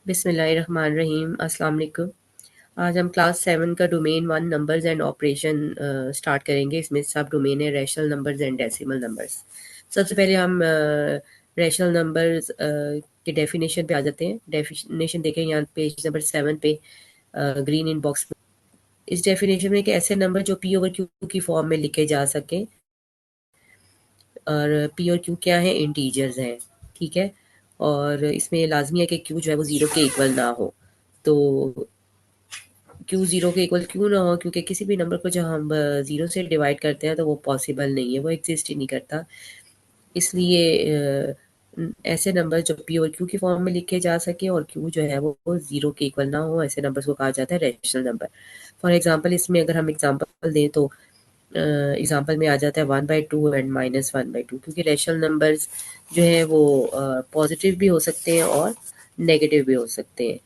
बिस्मिल्लाहिर्रहमानिर्रहीम। अस्सलाम वालेकुम। आज हम क्लास 7 का domain 1 numbers and operation start करेंगे। इसमें सब डोमेन है rational numbers and decimal numbers. सबसे पहले हम रैशनल नंबर्स के डेफिनेशन पे आ जाते हैं। डेफिनेशन देखें यहाँ पेज नंबर 7 पे ग्रीन इन बॉक्स में। इस डेफिनेशन में कि ऐसे नंबर जो पी ओवर क्यू की फॉर्म में लिखे जा सकें, और पी और क्यू क्या है, इंटीजर्स हैं, ठीक है। और इसमें लाजमी है कि क्यू जो है वो ज़ीरो के इक्वल ना हो। तो क्यू ज़ीरो के इक्वल क्यों ना हो, क्योंकि किसी भी नंबर को जब हम ज़ीरो से डिवाइड करते हैं तो वो पॉसिबल नहीं है, वो एग्जिस्ट ही नहीं करता। इसलिए ऐसे नंबर जो पी और क्यू की फॉर्म में लिखे जा सके और क्यू जो है वो ज़ीरो के इक्वल ना हो, ऐसे नंबर्स को कहा जाता है रैशनल नंबर। फॉर एग्जांपल इसमें अगर हम एग्जांपल दें तो एग्जांपल में आ जाता है 1/2 एंड -1/2, क्योंकि रैशनल नंबर्स जो है वो पॉजिटिव भी हो सकते हैं और नेगेटिव भी हो सकते हैं।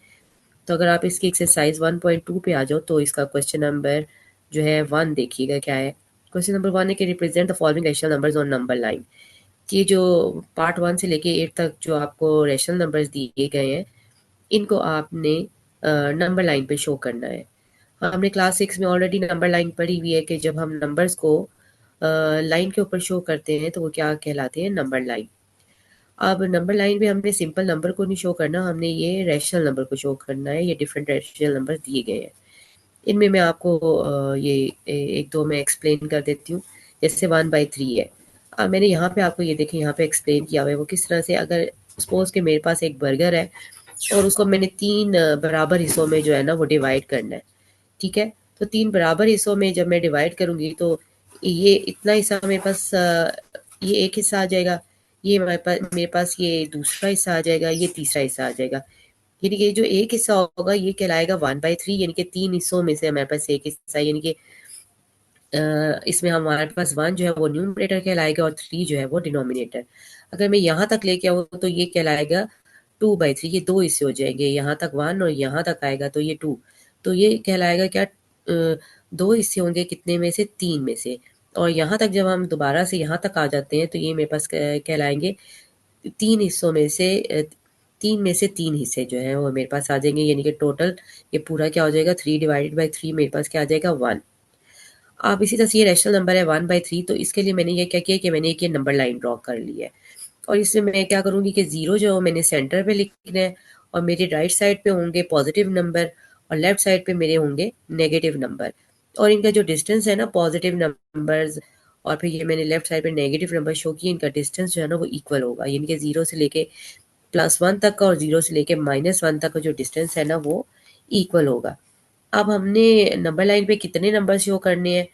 तो अगर आप इसकी एक्सरसाइज 1.2 पे आ जाओ तो इसका क्वेश्चन नंबर जो है 1 देखिएगा क्या है। क्वेश्चन नंबर 1 है कि represent the following rational numbers on number line. ये जो पार्ट 1 से लेके 8 तक जो आपको रैशनल नंबर्स दिए गए हैं, इनको आपने नंबर लाइन पे शो करना है। हमने क्लास 6 में ऑलरेडी नंबर लाइन पढ़ी हुई है कि जब हम नंबर्स को लाइन के ऊपर शो करते हैं तो वो क्या कहलाते हैं, नंबर लाइन। अब नंबर लाइन पे हमने सिंपल नंबर को नहीं शो करना, हमने ये रैशनल नंबर को शो करना है। ये डिफरेंट रैशनल नंबर दिए गए हैं। इनमें मैं आपको ये एक दो मैं एक्सप्लेन कर देती हूँ। जैसे 1/3 है। अब मैंने यहाँ पे आपको ये देखें, यहाँ पे एक्सप्लेन किया हुआ है वो किस तरह से। अगर सपोज के मेरे पास एक बर्गर है और उसको मैंने 3 बराबर हिस्सों में जो है ना वो डिवाइड करना है, ठीक है। तो 3 बराबर हिस्सों में जब मैं डिवाइड करूंगी तो ये इतना हिस्सा मेरे पास, ये एक हिस्सा आ जाएगा, ये मेरे पास ये दूसरा हिस्सा आ जाएगा, ये तीसरा हिस्सा आ जाएगा। यानी कि जो एक हिस्सा होगा ये कहलाएगा 1/3, यानी कि 3 हिस्सों में से हमारे पास एक हिस्सा, यानी कि इसमें हमारे पास 1 जो है वो न्यूमरेटर कहलाएगा और 3 जो है वो डिनोमिनेटर। अगर मैं यहाँ तक लेके आऊँ तो ये कहलाएगा 2/3। ये दो हिस्से हो जाएंगे, यहाँ तक 1 और यहाँ तक आएगा तो ये 2। तो ये कहलाएगा क्या, दो हिस्से होंगे कितने में से, 3 में से। और यहाँ तक जब हम दोबारा से यहाँ तक आ जाते हैं तो ये मेरे पास कहलाएंगे 3 हिस्सों में से 3 में से 3 हिस्से जो हैं वो मेरे पास आ जाएंगे। यानी कि टोटल ये पूरा क्या हो जाएगा, 3/3 मेरे पास क्या आ जाएगा, 1। अब इसी तरह से ये रैशनल नंबर है 1/3, तो इसके लिए मैंने ये क्या किया कि मैंने एक ये नंबर लाइन ड्रॉ कर ली है। और इसमें मैं क्या करूँगी कि ज़ीरो जो मैंने सेंटर पे लिखना है, और मेरे राइट साइड पे होंगे पॉजिटिव नंबर और लेफ्ट साइड पे मेरे होंगे नेगेटिव नंबर। और इनका जो डिस्टेंस है ना, पॉजिटिव नंबर्स और फिर ये मैंने लेफ्ट साइड पे नेगेटिव नंबर शो किए, इनका डिस्टेंस जो है ना वो इक्वल होगा। यानी कि 0 से लेके +1 तक का और 0 से लेके -1 तक का जो डिस्टेंस है ना वो इक्वल होगा। अब हमने नंबर लाइन पे कितने नंबर शो करने हैं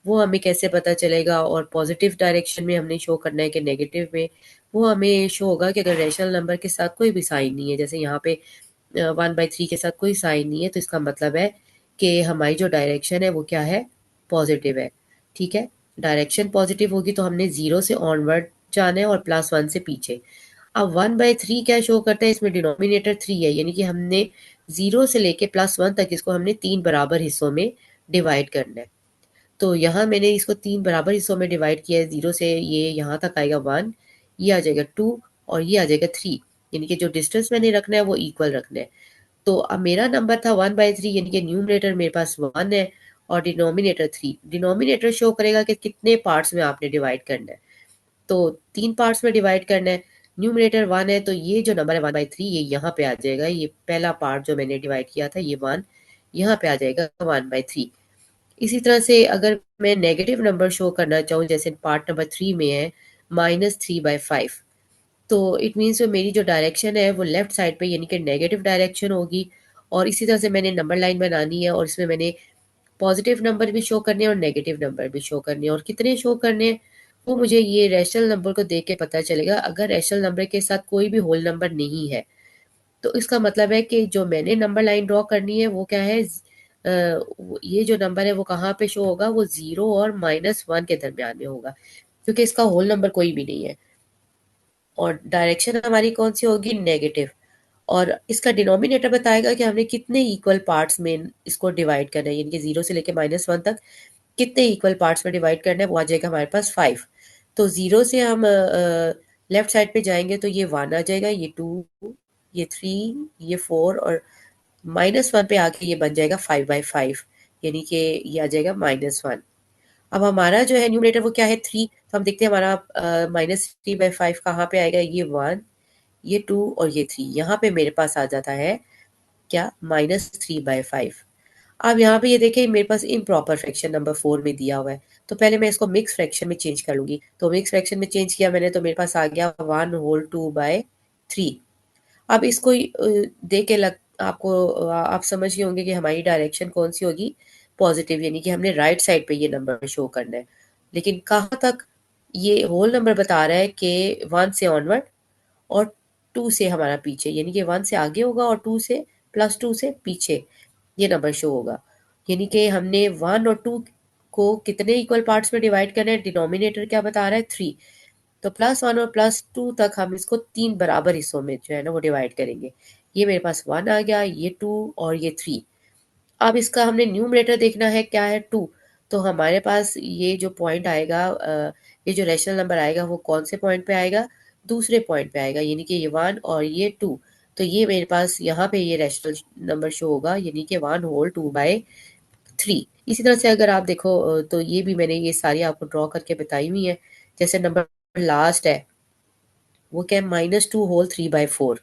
वो हमें कैसे पता चलेगा, और पॉजिटिव डायरेक्शन में हमने शो करना है कि नेगेटिव में, वो हमें शो होगा कि अगर रैशनल नंबर के साथ कोई भी साइन नहीं है, जैसे यहाँ पे 1/3 के साथ कोई साइन नहीं है, तो इसका मतलब है कि हमारी जो डायरेक्शन है वो क्या है, पॉजिटिव है, ठीक है। डायरेक्शन पॉजिटिव होगी तो हमने 0 से ऑनवर्ड जाना है और +1 से पीछे। अब 1/3 क्या शो करता है, इसमें डिनोमिनेटर 3 है, यानी कि हमने 0 से लेके +1 तक इसको हमने 3 बराबर हिस्सों में डिवाइड करना है। तो यहाँ मैंने इसको 3 बराबर हिस्सों में डिवाइड किया है। 0 से ये यहाँ तक आएगा 1, ये आ जाएगा 2 और ये आ जाएगा 3। यानी कि जो डिस्टेंस मैंने रखना है वो इक्वल रखना है। तो अब मेरा नंबर था 1/3, यानी कि न्यूमरेटर मेरे पास 1 है और डिनोमिनेटर 3। डिनोमिनेटर शो करेगा कि कितने पार्ट्स में आपने डिवाइड करना है। तो 3 पार्ट्स में डिवाइड करना है। न्यूमरेटर 1 है तो ये जो नंबर है 1/3 ये यहाँ पे आ जाएगा। ये पहला पार्ट जो मैंने डिवाइड किया था ये 1 यहाँ पे आ जाएगा 1/3। इसी तरह से अगर मैं नेगेटिव नंबर शो करना चाहूँ, जैसे पार्ट नंबर 3 में है -3/5, तो इट मीन्स जो मेरी जो डायरेक्शन है वो लेफ्ट साइड पे यानी कि नेगेटिव डायरेक्शन होगी। और इसी तरह से मैंने नंबर लाइन बनानी है और इसमें मैंने पॉजिटिव नंबर भी शो करने हैं और नेगेटिव नंबर भी शो करने हैं। और कितने शो करने हैं वो मुझे ये रैशनल नंबर को देख के पता चलेगा। अगर रैशनल नंबर के साथ कोई भी होल नंबर नहीं है तो इसका मतलब है कि जो मैंने नंबर लाइन ड्रॉ करनी है वो क्या है, ये जो नंबर है वो कहाँ पे शो होगा, वो 0 और -1 के दरमियान में होगा, क्योंकि इसका होल नंबर कोई भी नहीं है। और डायरेक्शन हमारी कौन सी होगी, नेगेटिव। और इसका डिनोमिनेटर बताएगा कि हमने कितने इक्वल पार्ट्स में इसको डिवाइड करना है, यानी कि 0 से लेके -1 तक कितने इक्वल पार्ट्स में डिवाइड करना है, वो आ जाएगा हमारे पास 5। तो 0 से हम लेफ्ट साइड पे जाएंगे तो ये 1 आ जाएगा, ये 2, ये 3, ये 4 और -1 पे आके ये बन जाएगा 5/5, यानी कि ये आ जाएगा -1। अब हमारा जो है न्यूमरेटर वो क्या है 3, तो हम देखते हैं हमारा -3/5 कहाँ पे आएगा, ये 1, ये 2 और ये 3, यहाँ पे मेरे पास आ जाता है क्या, -3/5। अब यहाँ पे ये देखें मेरे पास इम्प्रॉपर फ्रैक्शन नंबर 4 में दिया हुआ है, तो पहले मैं इसको मिक्स फ्रैक्शन में चेंज कर लूंगी। तो मिक्स फ्रैक्शन में चेंज किया मैंने, तो मेरे पास आ गया 1/2/3। अब इसको देख के आपको आप समझ गए होंगे कि हमारी डायरेक्शन कौन सी होगी, पॉजिटिव, यानी कि हमने राइट साइड पे ये नंबर शो करना है। लेकिन कहाँ तक, ये होल नंबर बता रहा है कि 1 से ऑनवर्ड और 2 से हमारा पीछे, यानी कि 1 से आगे होगा और 2 से +2 से पीछे ये नंबर शो होगा। यानी कि हमने 1 और 2 को कितने इक्वल पार्ट्स में डिवाइड करना है, डिनोमिनेटर क्या बता रहा है 3, तो +1 और +2 तक हम इसको 3 बराबर हिस्सों में जो है ना वो डिवाइड करेंगे। ये मेरे पास 1 आ गया, ये 2 और ये 3। अब इसका हमने न्यूमरेटर देखना है क्या है 2, तो हमारे पास ये जो पॉइंट आएगा, ये जो रैशनल नंबर आएगा वो कौन से पॉइंट पे आएगा, दूसरे पॉइंट पे आएगा, यानी कि ये 1 और ये 2। तो ये मेरे पास यहाँ पे ये रैशनल नंबर शो होगा, यानी कि 1/2/3। इसी तरह से अगर आप देखो तो ये भी मैंने ये सारी आपको ड्रॉ करके बताई हुई है। जैसे नंबर लास्ट है वो क्या है, -2/3/4।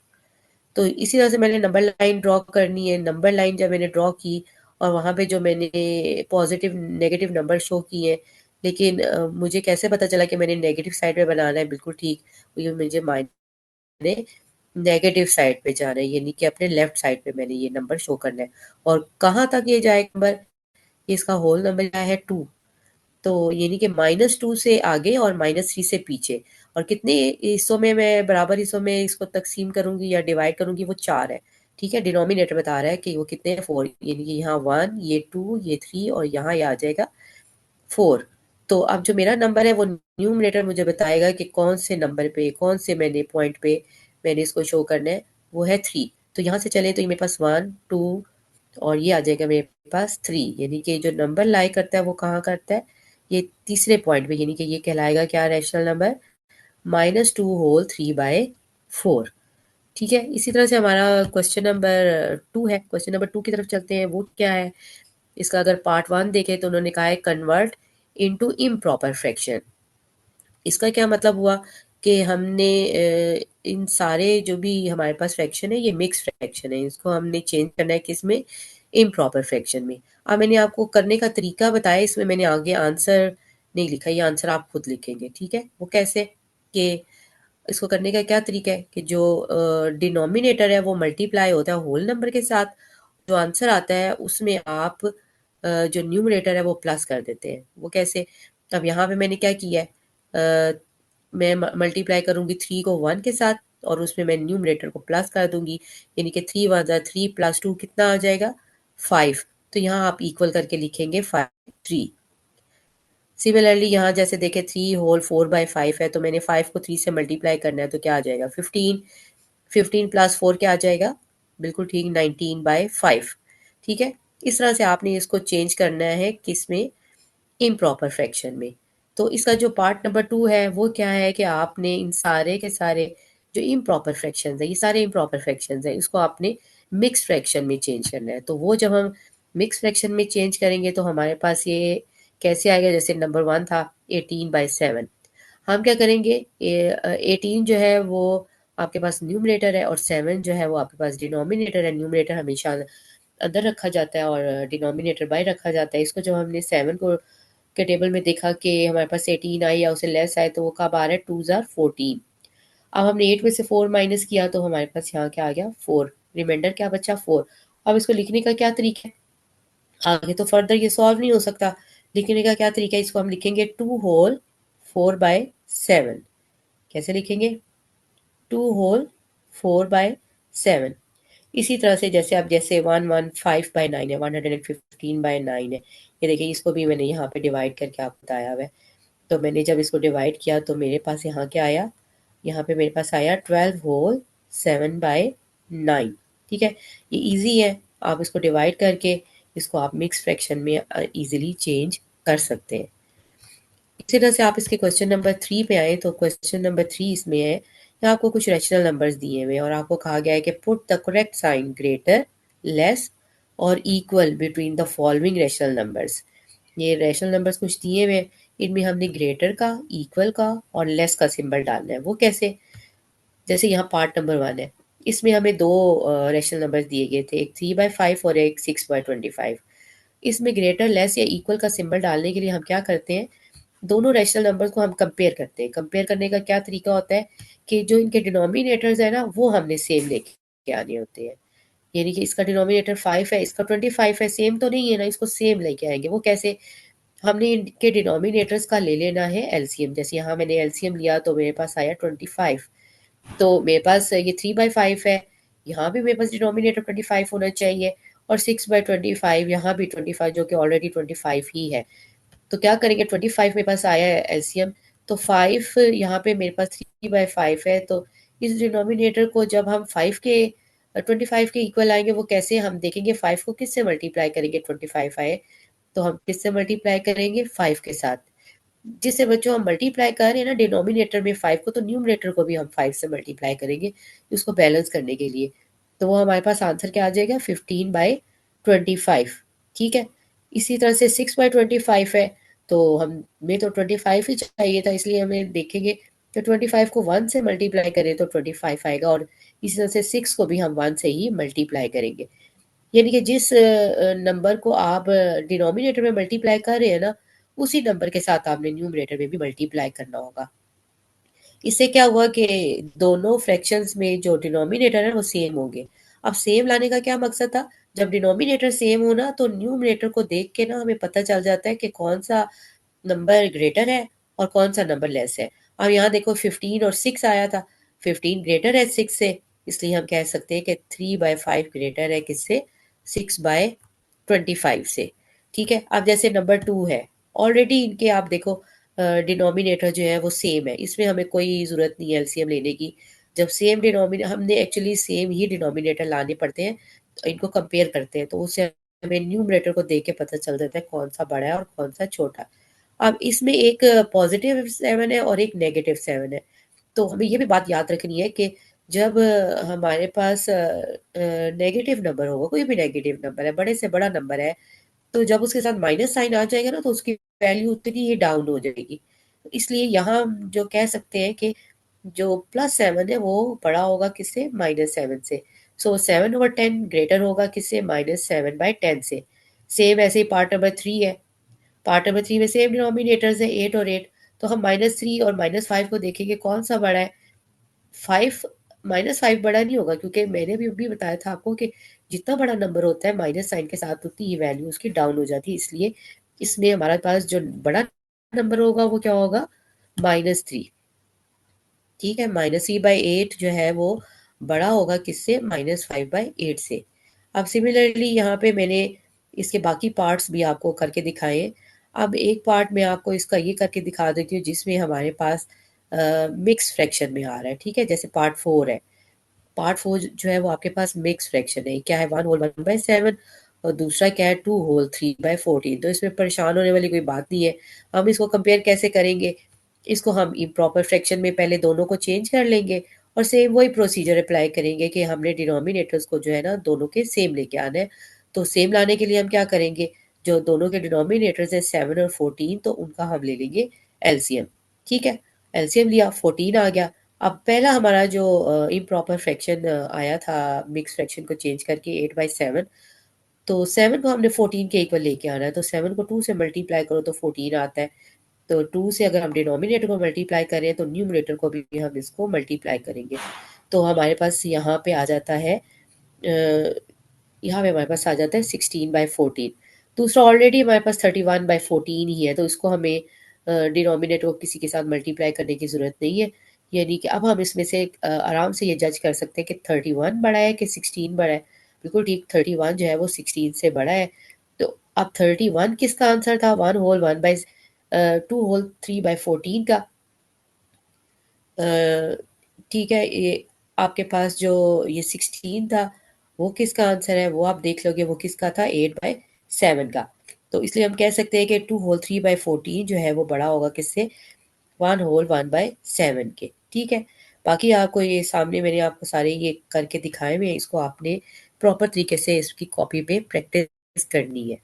तो इसी तरह से मैंने नंबर लाइन ड्रॉ करनी है। नंबर लाइन जब मैंने ड्रॉ की और वहां पे जो मैंने पॉजिटिव नेगेटिव नंबर शो किए हैं, लेकिन मुझे कैसे पता चला कि मैंने नेगेटिव साइड पे बनाना है, बिल्कुल ठीक, ये मुझे मैंने नेगेटिव साइड पे जाना है, यानी कि अपने लेफ्ट साइड पे मैंने ये नंबर शो करना है। और कहाँ तक ये जाएगा नंबर, इसका होल नंबर क्या है 2, तो यानी कि -2 से आगे और -3 से पीछे। और कितने हिस्सों में मैं बराबर हिस्सों में इसको तकसीम करूंगी या डिवाइड करूंगी, वो 4 है। ठीक है, डिनोमिनेटर बता रहा है कि वो कितने हैं 4, यानी कि यहाँ 1, ये 2, ये 3 और यहाँ ये आ जाएगा 4। तो अब जो मेरा नंबर है वो न्यूमरेटर मुझे बताएगा कि कौन से नंबर पे, कौन से मैंने पॉइंट पे मैंने इसको शो करना है, वो है 3। तो यहाँ से चले तो ये मेरे पास 1, 2 और ये आ जाएगा मेरे पास 3, यानी कि जो नंबर लाई करता है वो कहाँ करता है, ये तीसरे पॉइंट पे, यानी कि ये कहलाएगा क्या, रैशनल नंबर -2/3/4। ठीक है, इसी तरह से हमारा क्वेश्चन नंबर 2 है। क्वेश्चन नंबर 2 की तरफ चलते हैं। वो क्या है, इसका अगर पार्ट 1 देखें तो उन्होंने कहा है कन्वर्ट इनटू इम्प्रॉपर फ्रैक्शन। इसका क्या मतलब हुआ कि हमने इन सारे जो भी हमारे पास फ्रैक्शन है ये मिक्स फ्रैक्शन है, इसको हमने चेंज करना है किस में, इम्प्रॉपर फ्रैक्शन में। अब मैंने आपको करने का तरीका बताया, इसमें मैंने आगे आंसर नहीं लिखा, ये आंसर आप खुद लिखेंगे। ठीक है, वो कैसे, कि इसको करने का क्या तरीका है कि जो डिनोमिनेटर है वो मल्टीप्लाई होता है होल नंबर के साथ, जो आंसर आता है उसमें आप जो न्यूमरेटर है वो प्लस कर देते हैं। वो कैसे, अब यहाँ पे मैंने क्या किया है, मैं मल्टीप्लाई करूंगी 3 को 1 के साथ और उसमें मैं न्यूमरेटर को प्लस कर दूंगी, यानी कि 3 × 1 = 3 +2 कितना आ जाएगा 5। तो यहाँ आप इक्वल करके लिखेंगे 5/3। सिमिलरली यहाँ जैसे देखें 3 होल 4/5 है, तो मैंने 5 को 3 से मल्टीप्लाई करना है, तो क्या आ जाएगा 15। 15 + 4 क्या आ जाएगा, बिल्कुल ठीक 19/5। ठीक है, इस तरह से आपने इसको चेंज करना है किसमें, इम्प्रॉपर फ्रैक्शन में। तो इसका जो पार्ट नंबर 2 है वो क्या है कि आपने इन सारे के सारे जो इम्प्रॉपर फ्रैक्शंस है, ये सारे इम्प्रॉपर फ्रैक्शंस है, इसको आपने मिक्स फ्रैक्शन में चेंज करना है। तो वो जब हम मिक्स फ्रैक्शन में चेंज करेंगे तो हमारे पास ये कैसे आएगा, जैसे नंबर 1 था 18/7, हम क्या करेंगे, 18 जो है वो आपके पास न्यूमरेटर है और 7 जो है वो आपके पास डिनोमिनेटर है। न्यूमरेटर हमेशा अंदर रखा जाता है और डिनोमिनेटर बाहर रखा जाता है। इसको जब हमने 7 को के टेबल में देखा कि हमारे पास 18 आई या उससे लेस आए, तो वो कब आ रहा है 2 × 14। अब हमने 8 में से 4 माइनस किया तो हमारे पास यहाँ क्या आ गया 4, रिमाइंडर क्या बचा 4। अब इसको लिखने का क्या तरीका है, आगे तो फर्दर ये सॉल्व नहीं हो सकता, लिखने का क्या तरीका है, इसको हम लिखेंगे 2 होल 4/7। कैसे लिखेंगे, 2 होल 4/7। इसी तरह से जैसे अब जैसे 115/9 है, 115/9 है, ये देखिए इसको भी मैंने यहाँ पे डिवाइड करके आपको बताया हुआ है। तो मैंने जब इसको डिवाइड किया तो मेरे पास यहाँ क्या आया, यहाँ पे मेरे पास आया 12 होल 7/9। ठीक है, ये इजी है, आप इसको डिवाइड करके इसको आप मिक्स फ्रैक्शन में इजीली चेंज कर सकते हैं। इसी तरह से आप इसके क्वेश्चन नंबर 3 पे आए तो क्वेश्चन नंबर 3 इसमें है, यहाँ आपको कुछ रैशनल नंबर्स दिए हुए हैं और आपको कहा गया है कि put the correct sign greater, less और equal between the following rational numbers. ये रैशनल नंबर्स कुछ दिए हुए हैं, इनमें हमने ग्रेटर का, इक्वल का और लेस का सिंबल डालना है। वो कैसे? जैसे यहाँ पार्ट नंबर 1 है, इसमें हमें दो रैशनल नंबर्स दिए गए थे, एक 3/5 और एक 6/25। इसमें ग्रेटर, लेस या इक्वल का सिंबल डालने के लिए हम क्या करते हैं, दोनों रैशनल नंबर्स को हम कंपेयर करते हैं। कंपेयर करने का क्या तरीका होता है कि जो इनके डिनोमिनेटर्स है ना, वो हमने सेम लेके आने होते हैं। यानी कि इसका डिनोमिनेटर 5 है, इसका 25 है, सेम तो नहीं है ना, इसको सेम लेके आएंगे। वो कैसे? हमने इनके डिनोमिनेटर्स का ले लेना है एलसीएम। जैसे यहाँ मैंने एलसीएम लिया तो मेरे पास आया 25। तो मेरे पास ये 3/5 है, यहाँ भी मेरे पास डिनोमिनेटर 25 होना चाहिए, और 6/25 यहाँ भी 25, जो कि ऑलरेडी 25 ही है। तो क्या करेंगे, 25 मेरे पास आया है एलसीएम, तो 5 यहाँ पे मेरे पास 3/5 है। तो इस डिनोमिनेटर को जब हम 5 के 25 के इक्वल आएंगे, वो कैसे हम देखेंगे, 5 को किससे मल्टीप्लाई करेंगे, 25 आए तो हम किससे मल्टीप्लाई करेंगे, 5 के साथ। जिससे बच्चों हम मल्टीप्लाई कर रहे हैं ना डिनोमिनेटर में 5 को, तो न्यूमरेटर को भी हम 5 से मल्टीप्लाई करेंगे उसको बैलेंस करने के लिए। तो वो हमारे पास आंसर क्या आ जाएगा, 15/25। ठीक है। इसी तरह से 6/25 है, तो हमें तो 25 ही चाहिए था, इसलिए हमें देखेंगे तो 25 को 1 से मल्टीप्लाई करें तो 25 आएगा, और इसी तरह से 6 को भी हम 1 से ही मल्टीप्लाई करेंगे। यानी कि जिस नंबर को आप डिनोमिनेटर में मल्टीप्लाई कर रहे हैं ना, उसी नंबर के साथ आपने न्यूमरेटर में भी मल्टीप्लाई करना होगा। इससे क्या हुआ कि दोनों फ्रैक्शंस में जो डिनोमिनेटर है वो सेम होंगे। अब सेम लाने का क्या मकसद था, जब डिनोमिनेटर सेम हो ना, तो न्यूमरेटर को देख के ना हमें पता चल जाता है कि कौन सा नंबर ग्रेटर है और कौन सा नंबर लेस है। अब यहाँ देखो 15 और 6 आया था, 15 ग्रेटर है 6 से, इसलिए हम कह सकते हैं कि 3/5 ग्रेटर है किससे, 6/25 से। ठीक है। अब जैसे नंबर 2 है, ऑलरेडी इनके आप देखो डिनोमिनेटर जो है वो सेम है, इसमें हमें कोई ज़रूरत नहीं है एलसीएम लेने की। जब सेम डिनोमिनेटर, हमने एक्चुअली सेम ही डिनोमिनेटर लाने पड़ते हैं, तो इनको कंपेयर करते हैं, तो उससे हमें न्यूमरेटर को देख के पता चल जाता है कौन सा बड़ा है और कौन सा छोटा। अब इसमें एक पॉजिटिव 7 है और एक नेगेटिव 7 है। तो हमें ये भी बात याद रखनी है कि जब हमारे पास नेगेटिव नंबर होगा, कोई भी नेगेटिव नंबर है, बड़े से बड़ा नंबर है, तो जब उसके साथ माइनस साइन आ जाएगा ना, तो उसकी वैल्यू उतनी ही डाउन हो जाएगी। तो इसलिए यहाँ हम जो कह सकते हैं कि जो +7 है वो बड़ा होगा किससे, -7 से। सो 7/10 ग्रेटर होगा किससे, -7/10 से। सेम ऐसे ही पार्ट नंबर 3 है, पार्ट नंबर 3 में सेम डिनोमिनेटर्स है 8 और 8। तो हम -3 और -5 को देखेंगे कौन सा बड़ा है। 5, -5 बड़ा नहीं होगा, क्योंकि मैंने भी बताया था आपको कि जितना बड़ा नंबर होता है माइनस साइन के साथ उतनी ही वैल्यू उसकी डाउन हो जाती है। इसलिए इसमें हमारे पास जो बड़ा नंबर होगा वो क्या होगा, -3। ठीक है। -3/8 जो है वो बड़ा होगा किससे, -5/8 से। अब सिमिलरली यहाँ पे मैंने इसके बाकी पार्ट्स भी आपको करके दिखाए हैं। अब एक पार्ट में आपको इसका ये करके दिखा देती हूँ जिसमें हमारे पास मिक्स फ्रैक्शन में आ रहा है। ठीक है। जैसे पार्ट 4 है, पार्ट 4 जो है वो आपके पास मिक्स फ्रैक्शन है। क्या है, 1/1/7, और दूसरा क्या है, 2/3/14। तो इसमें परेशान होने वाली कोई बात नहीं है। हम इसको कंपेयर कैसे करेंगे, इसको हम इम्प्रॉपर फ्रैक्शन में पहले दोनों को चेंज कर लेंगे, और सेम वही प्रोसीजर अप्लाई करेंगे कि हमने डिनोमिनेटर्स को जो है ना दोनों के सेम लेके आना है। तो सेम लाने के लिए हम क्या करेंगे, जो दोनों के डिनोमिनेटर्स है 7 और 14, तो उनका हम ले लेंगे एलसीएम। ठीक है। एलसीएम लिया, 14 आ गया। अब पहला हमारा जो इम्प्रॉपर फ्रैक्शन आया था मिक्स फ्रैक्शन को चेंज करके, 8/7, तो 7 को हमने 14 के इक्वल लेके आना है, तो 7 को 2 से मल्टीप्लाई करो तो 14 आता है। तो 2 से अगर हम डिनोमिनेटर को मल्टीप्लाई करें तो न्यूमरेटर को भी हम इसको मल्टीप्लाई करेंगे। तो हमारे पास यहाँ पे आ जाता है यहाँ पे हमारे पास आ जाता है 16/14। दूसरा ऑलरेडी हमारे पास 31/14 ही है, तो इसको हमें डिनोमिनेटर को किसी के साथ मल्टीप्लाई करने की ज़रूरत नहीं है। यानी कि अब हम इसमें से आराम से ये जज कर सकते हैं कि 31 बड़ा है कि 16 बड़ा है। बिल्कुल ठीक, 31 जो है वो 16 से बड़ा है। तो अब 31 किसका आंसर था, 2 होल 3/14 का। अ, ठीक है। ये आपके पास जो ये 16 था, वो किसका आंसर है, वो आप देख लोगे, वो किसका था, 8/7 का। तो इसलिए हम कह सकते हैं कि 2 होल 3/14 जो है वो बड़ा होगा किससे, 1 होल 1/7 के। ठीक है। बाकी आपको ये सामने मैंने आपको सारे ये करके दिखाए हुए हैं, इसको आपने प्रॉपर तरीके से इसकी कॉपी पे प्रैक्टिस करनी है।